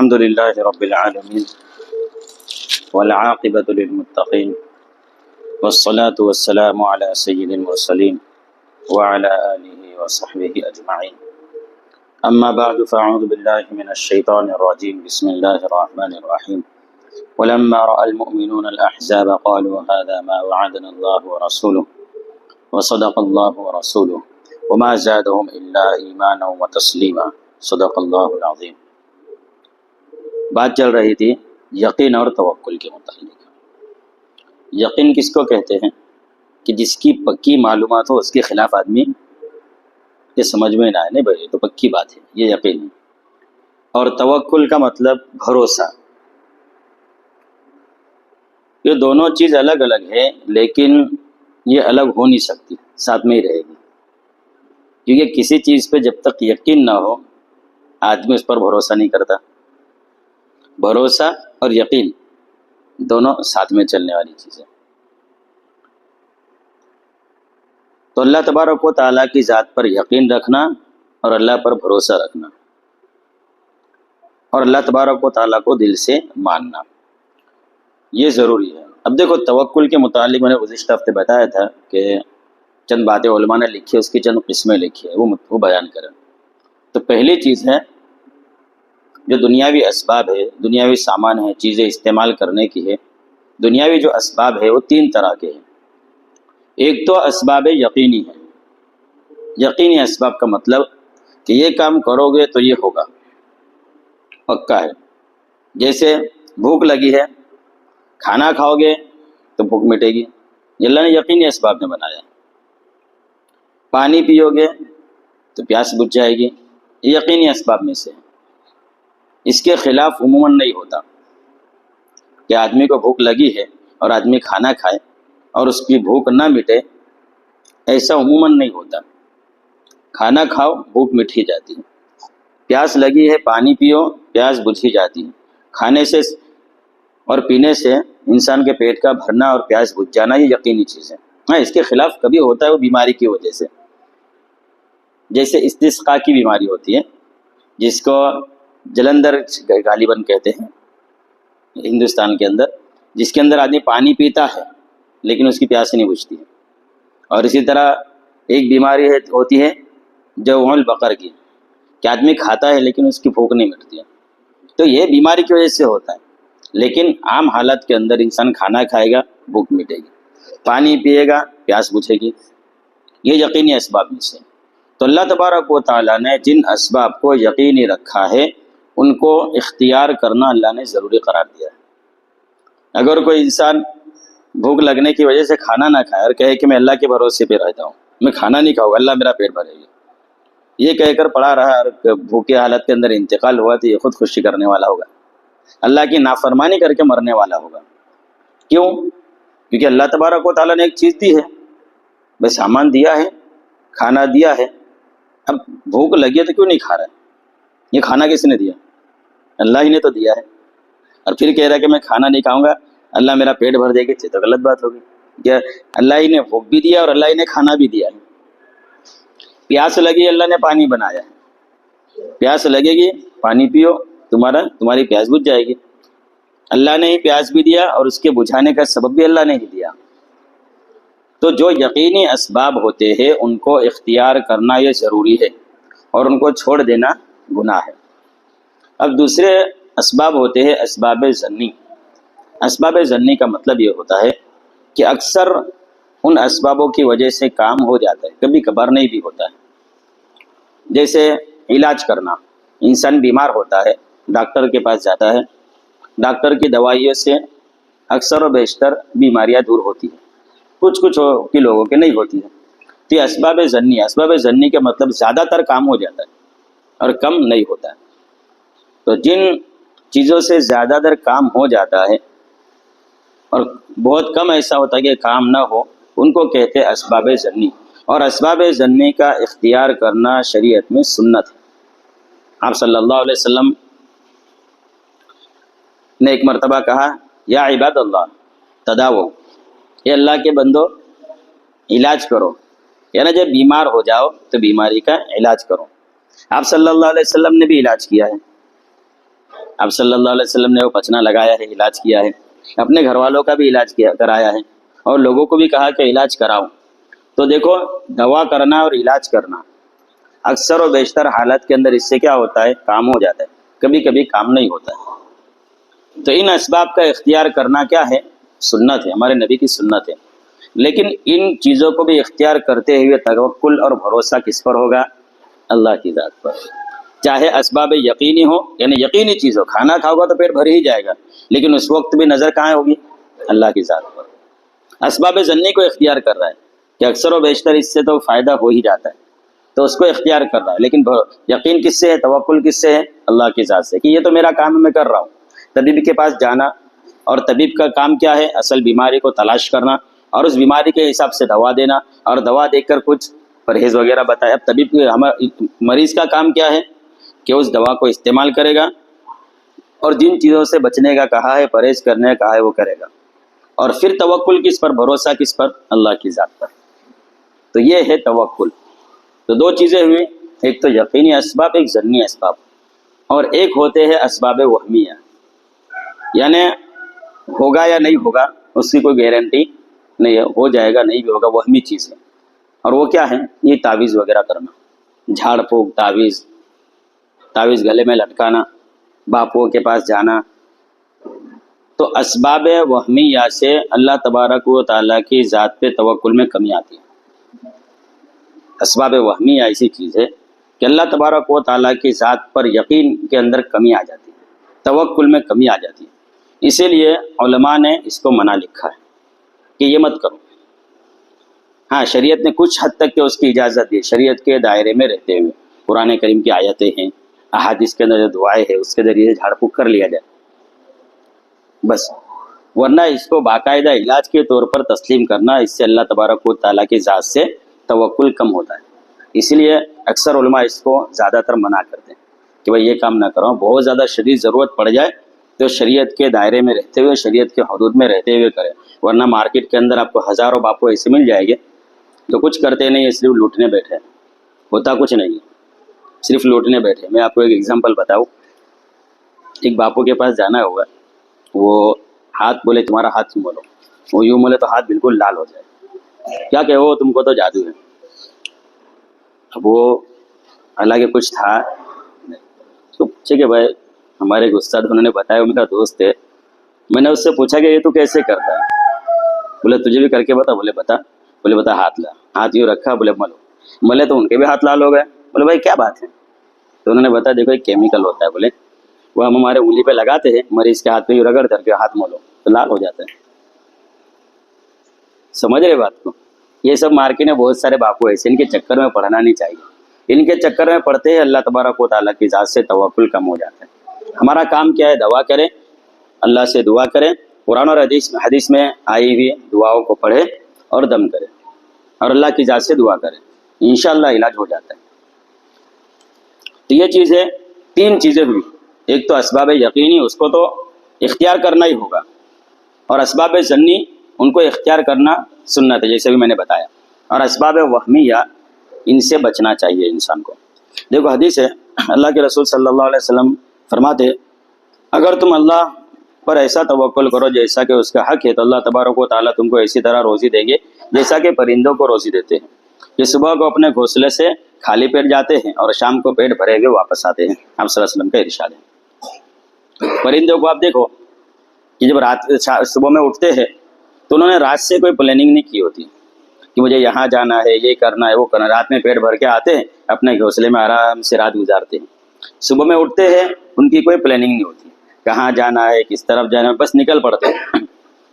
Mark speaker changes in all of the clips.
Speaker 1: الحمد لله رب العالمين والعاقبة للمتقين والصلاة والسلام على سيد المرسلين وعلى آله وصحبه أجمعين أما بعد فأعوذ بالله من الشيطان الرجيم بسم الله الرحمن الرحيم ولما رأى المؤمنون الأحزاب قالوا هذا ما وعدنا الله ورسوله وصدق الله ورسوله وما زادهم إلا إيمانا وتسليما صدق الله العظيم۔ بات چل رہی تھی یقین اور توکل کے متعلق۔ یقین کس کو کہتے ہیں کہ جس کی پکی معلومات ہو، اس کے خلاف آدمی یہ سمجھ میں نہ آئے، نہیں بھائی تو پکی بات ہے، یہ یقین ہے۔ اور توکل کا مطلب بھروسہ۔ یہ دونوں چیز الگ الگ ہے، لیکن یہ الگ ہو نہیں سکتی، ساتھ میں ہی رہے گی، کیونکہ کسی چیز پہ جب تک یقین نہ ہو آدمی اس پر بھروسہ نہیں کرتا۔ بھروسہ اور یقین دونوں ساتھ میں چلنے والی چیزیں۔ تو اللہ تبارک و تعالیٰ کی ذات پر یقین رکھنا اور اللہ پر بھروسہ رکھنا، اور اللہ تبارک و تعالیٰ کو دل سے ماننا، یہ ضروری ہے۔ اب دیکھو توکل کے متعلق میں نے گزشتہ ہفتے بتایا تھا کہ چند باتیں علماء نے لکھی، اس کی چند قسمیں لکھی ہے، وہ بیان کریں۔ تو پہلی چیز ہے جو دنیاوی اسباب ہے، دنیاوی سامان ہے، چیزیں استعمال کرنے کی ہے، دنیاوی جو اسباب ہے وہ تین طرح کے ہیں۔ ایک تو اسباب یقینی ہے۔ یقینی اسباب کا مطلب کہ یہ کام کرو گے تو یہ ہوگا، پکا ہے۔ جیسے بھوک لگی ہے، کھانا کھاؤ گے تو بھوک مٹے گی، یہ اللہ نے یقینی اسباب میں بنایا۔ پانی پیو گے تو پیاس بجھ جائے گی، یہ یقینی اسباب میں سے ہے۔ اس کے خلاف عموماً نہیں ہوتا کہ آدمی کو بھوک لگی ہے اور آدمی کھانا کھائے اور اس کی بھوک نہ مٹے، ایسا عموماً نہیں ہوتا۔ کھانا کھاؤ بھوک مٹ ہی جاتی ہے، پیاس لگی ہے پانی پیو پیاس بجھ ہی جاتی ہے۔ کھانے سے اور پینے سے انسان کے پیٹ کا بھرنا اور پیاس بجھ جانا یہ یقینی چیز ہے۔ ہاں، اس کے خلاف کبھی ہوتا ہے وہ بیماری کی وجہ سے، جیسے استسقاء کی بیماری ہوتی ہے جس کو جلندر غالباً کہتے ہیں ہندوستان کے اندر، جس کے اندر آدمی پانی پیتا ہے لیکن اس کی پیاس نہیں بجھتی ہے۔ اور اسی طرح ایک بیماری ہوتی ہے جوع البقر کی، کہ آدمی کھاتا ہے لیکن اس کی بھوک نہیں مٹتی ہے۔ تو یہ بیماری کی وجہ سے ہوتا ہے، لیکن عام حالت کے اندر انسان کھانا کھائے گا بھوک مٹے گی، پانی پیے گا پیاس بجھے گی، یہ یقینی اسباب میں سے۔ تو اللہ تبارک و تعالیٰ نے جن اسباب کو یقینی رکھا ہے ان کو اختیار کرنا اللہ نے ضروری قرار دیا ہے۔ اگر کوئی انسان بھوک لگنے کی وجہ سے کھانا نہ کھائے اور کہے کہ میں اللہ کے بھروسے پہ رہتا ہوں، میں کھانا نہیں کھاؤں گا، اللہ میرا پیٹ بھرے گا، یہ کہہ کر پڑا رہا اور بھوکے حالت کے اندر انتقال ہوا تو یہ خودکشی کرنے والا ہوگا، اللہ کی نافرمانی کر کے مرنے والا ہوگا۔ کیوں؟ کیونکہ اللہ تبارک و تعالیٰ نے ایک چیز دی ہے، بس سامان دیا ہے، کھانا دیا ہے، اب بھوک لگی ہے تو کیوں نہیں کھا رہا ہے؟ یہ کھانا کس نے دیا؟ اللہ ہی نے تو دیا ہے، اور پھر کہہ رہا ہے کہ میں کھانا نہیں کھاؤں گا اللہ میرا پیٹ بھر دے گی، تو غلط بات ہوگی۔ کہ اللہ ہی نے بھوک بھی دیا اور اللہ ہی نے کھانا بھی دیا ہے۔ پیاس لگی اللہ نے پانی بنایا ہے، پیاس لگے گی پانی پیو، تمہاری پیاس بجھ جائے گی۔ اللہ نے ہی پیاس بھی دیا اور اس کے بجھانے کا سبب بھی اللہ نے ہی دیا۔ تو جو یقینی اسباب ہوتے ہیں ان کو اختیار کرنا یہ ضروری ہے، اور ان کو چھوڑ دینا گناہ ہے۔ اب دوسرے اسباب ہوتے ہیں اسباب ظنی۔ اسباب ظنی کا مطلب یہ ہوتا ہے کہ اکثر ان اسبابوں کی وجہ سے کام ہو جاتا ہے، کبھی کبھار نہیں بھی ہوتا ہے۔ جیسے علاج کرنا، انسان بیمار ہوتا ہے، ڈاکٹر کے پاس جاتا ہے، ڈاکٹر کی دوائیوں سے اکثر و بیشتر بیماریاں دور ہوتی ہیں، کچھ کے لوگوں کے نہیں ہوتی ہیں۔ تو یہ اسباب ظنی کا مطلب زیادہ تر کام ہو جاتا ہے اور کم نہیں ہوتا ہے۔ تو جن چیزوں سے زیادہ تر کام ہو جاتا ہے اور بہت کم ایسا ہوتا ہے کہ کام نہ ہو، ان کو کہتے ہیں اسباب ظنی۔ اور اسباب ظنی کا اختیار کرنا شریعت میں سنت ہے۔ آپ صلی اللہ علیہ وسلم نے ایک مرتبہ کہا یا عباد اللہ تداو، یہ اللہ کے بندو علاج کرو، یعنی جب بیمار ہو جاؤ تو بیماری کا علاج کرو۔ آپ صلی اللہ علیہ وسلم نے بھی علاج کیا ہے، آپ صلی اللہ علیہ وسلم نے وہ پچنا لگایا ہے، علاج کیا ہے، اپنے گھر والوں کا بھی علاج کرایا ہے، اور لوگوں کو بھی کہا کہ علاج کراؤ۔ تو دیکھو، دوا کرنا اور علاج کرنا اکثر و بیشتر حالت کے اندر اس سے کیا ہوتا ہے، کام ہو جاتا ہے، کبھی کبھی کام نہیں ہوتا ہے۔ تو ان اسباب کا اختیار کرنا کیا ہے، سنت ہے، ہمارے نبی کی سنت ہے۔ لیکن ان چیزوں کو بھی اختیار کرتے ہوئے توکل اور بھروسہ کس پر ہوگا، اللہ کی ذات پر۔ چاہے اسباب یقینی ہو، یعنی یقینی چیز ہو، کھانا کھاؤ گا تو پیٹ بھر ہی جائے گا، لیکن اس وقت بھی نظر کہاں ہوگی، اللہ کی ذات پر۔ اسباب ظنی کو اختیار کر رہا ہے کہ اکثر و بیشتر اس سے تو فائدہ ہو ہی جاتا ہے، تو اس کو اختیار کر رہا ہے، لیکن یقین کس سے ہے، توکل کس سے ہے، اللہ کی ذات سے، کہ یہ تو میرا کام ہے، میں کر رہا ہوں۔ طبیب کے پاس جانا، اور طبیب کا کام کیا ہے، اصل بیماری کو تلاش کرنا اور اس بیماری کے حساب سے دوا دینا، اور دوا دے کر کچھ پرہیز وغیرہ بتایا۔ اب طبیب مریض کا کام کیا ہے کہ اس دوا کو استعمال کرے گا، اور جن چیزوں سے بچنے کا کہا ہے، پرہیز کرنے کا کہا ہے، وہ کرے گا۔ اور پھر توکل کس پر، بھروسہ کس پر، اللہ کی ذات پر۔ تو یہ ہے توکل۔ تو دو چیزیں ہوئی، ایک تو یقینی اسباب، ایک ظنی اسباب، اور ایک ہوتے ہیں اسباب وہمیہ، یعنی ہوگا یا نہیں ہوگا اس کی کوئی گارنٹی نہیں ہے، ہو جائے گا نہیں بھی ہوگا، وہمی چیز ہے۔ اور وہ کیا ہے، یہ تعویذ وغیرہ کرنا، جھاڑ پھونک، تعویذ گلے میں لٹکانا، باپوں کے پاس جانا۔ تو اسباب وہمیہ سے اللہ تبارک و تعالیٰ کی ذات پہ توکل میں کمی آتی ہے۔ اسباب وہمیہ ایسی چیز ہے کہ اللہ تبارک و تعالیٰ کی ذات پر یقین کے اندر کمی آ جاتی ہے، توکل میں کمی آ جاتی ہے۔ اسی لیے علماء نے اس کو منع لکھا ہے کہ یہ مت کرو۔ ہاں، شریعت نے کچھ حد تک کہ اس کی اجازت دی، شریعت کے دائرے میں رہتے ہوئے۔ قرآن کریم کی آیتیں ہیں، احادیث کے اندر جو دعائیں ہیں، اس کے ذریعے جھاڑ پھونک کر لیا جائے بس، ورنہ اس کو باقاعدہ علاج کے طور پر تسلیم کرنا، اس سے اللہ تبارک و تعالیٰ کی ذات سے توکل کم ہوتا ہے۔ اسی لیے اکثر علماء اس کو زیادہ تر منع کرتے ہیں کہ بھائی یہ کام نہ کرو، بہت زیادہ شدید ضرورت پڑ جائے تو شریعت کے دائرے میں رہتے ہوئے، شریعت کے حدود میں رہتے ہوئے کرے، ورنہ مارکیٹ کے اندر آپ کو ہزاروں باپو ایسے مل جائے گے تو کچھ کرتے نہیں، صرف لوٹنے بیٹھے، ہوتا کچھ نہیں، صرف لوٹنے بیٹھے۔ میں آپ کو ایک ایگزامپل بتاؤں، ایک باپو کے پاس جانا ہوگا، وہ ہاتھ بولے تمہارا ہاتھ یوں بولو، وہ یوں بولے تو ہاتھ بالکل لال ہو جائے، کیا کہ وہ تم کو تو جادو ہے۔ اب وہ حالانکہ کچھ تھا، تو پوچھے کہ بھائی ہمارے ایک استاد انہوں نے بتایا، میرا دوست ہے، میں نے اس سے پوچھا کہ یہ تو کیسے کرتا ہے؟ بولے تجھے بھی کر کے بتا، بولے بتا، بولے بتا، ہاتھ لا، ہاتھ یوں رکھا، بولے ملو، ملے تو ان کے بھی ہاتھ لال ہو گئے، بولے بھائی کیا بات ہے؟ تو انہوں نے بتایا دیکھو ایک کیمیکل ہوتا ہے، بولے وہ ہم ہمارے انگلی پہ لگاتے ہیں، مریض کے ہاتھ پہ یوں رگڑ کر کے ہاتھ مولو تو لال ہو جاتا ہے۔ سمجھ رہے بات کو؟ یہ سب مارکیٹ میں بہت سارے باپو ایسے، ان کے چکر میں پڑھنا نہیں چاہیے، ان کے چکر میں پڑھتے ہیں اللہ تبارک و تعالیٰ کی ذات سے توکل کم ہو جاتا ہے۔ ہمارا کام کیا ہے، دعا کریں، اللہ سے دعا کریں، قرآن اور حدیث میں آئی ہوئی دعاؤں کو پڑھیں اور دم کریں، اور اللہ کی ذات سے دعا کریں، انشاءاللہ علاج ہو جاتا ہے۔ تو یہ چیز ہے، تین چیزیں ہوئی، ایک تو اسباب یقینی، اس کو تو اختیار کرنا ہی ہوگا، اور اسباب ظنی ان کو اختیار کرنا سنت ہے، جیسے بھی میں نے بتایا، اور اسباب وہمیہ ان سے بچنا چاہیے انسان کو۔ دیکھو حدیث ہے، اللہ کے رسول صلی اللہ علیہ وسلم فرماتے اگر تم اللہ پر ایسا توکل کرو جیسا کہ اس کا حق ہے، تو اللہ تبارک و تعالیٰ تم کو ایسی طرح روزی دیں گے جیسا کہ پرندوں کو روزی دیتے ہیں، کہ صبح کو اپنے گھونسلے سے خالی پیٹ جاتے ہیں اور شام کو پیٹ بھرے ہوئے واپس آتے ہیں۔ آپ صلی اللہ علیہ وسلم کا ارشاد ہے۔ پرندوں کو آپ دیکھو کہ جب صبح میں اٹھتے ہیں تو انہوں نے رات سے کوئی پلاننگ نہیں کی ہوتی کہ مجھے یہاں جانا ہے، یہ کرنا ہے، وہ کرنا ہے، رات میں پیٹ بھر کے آتے ہیں، اپنے گھونسلے میں آرام سے رات گزارتے ہیں۔ صبح میں اٹھتے ہیں، ان کی کوئی پلاننگ نہیں ہوتی، کہاں جانا ہے، کس طرف جانا ہے، بس نکل پڑتے ہیں،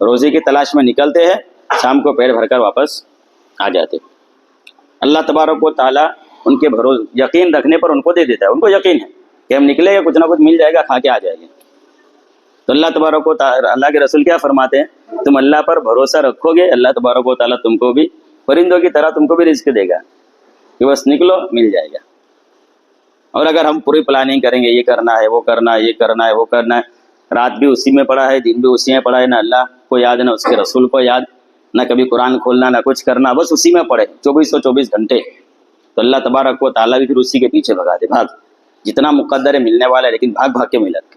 Speaker 1: روزی کی تلاش میں نکلتے ہیں، شام کو پیٹ بھر کر واپس آ جاتے ہیں۔ اللہ تبارک و تعالیٰ ان کے یقین رکھنے پر ان کو دے دیتا ہے، ان کو یقین ہے کہ ہم نکلے گا، کچھ نہ کچھ مل جائے گا، کھا کے آ جائے گا۔ تو اللہ تبارک و تعالیٰ، اللہ کے رسول کیا فرماتے ہیں، تم اللہ پر بھروسہ رکھو گے، اللہ تبارک و تعالیٰ تم کو بھی پرندوں کی طرح تم کو بھی رزق دے گا، کہ بس نکلو مل جائے گا۔ اور اگر ہم پوری پلاننگ کریں گے، یہ کرنا ہے، وہ کرنا ہے، یہ کرنا ہے، وہ کرنا ہے، رات بھی اسی میں پڑا ہے، دن بھی اسی میں پڑا ہے، نہ اللہ کو یاد نہ اس کے رسول کو یاد، نہ کبھی قرآن کھولنا، نہ کچھ کرنا، بس اسی میں پڑے 24 گھنٹے، تو اللہ تبارک و تعالیٰ بھی پھر اسی کے پیچھے بھگا دے، بھاگ، جتنا مقدر ہے ملنے والا ہے، لیکن بھاگ بھاگ کے ملت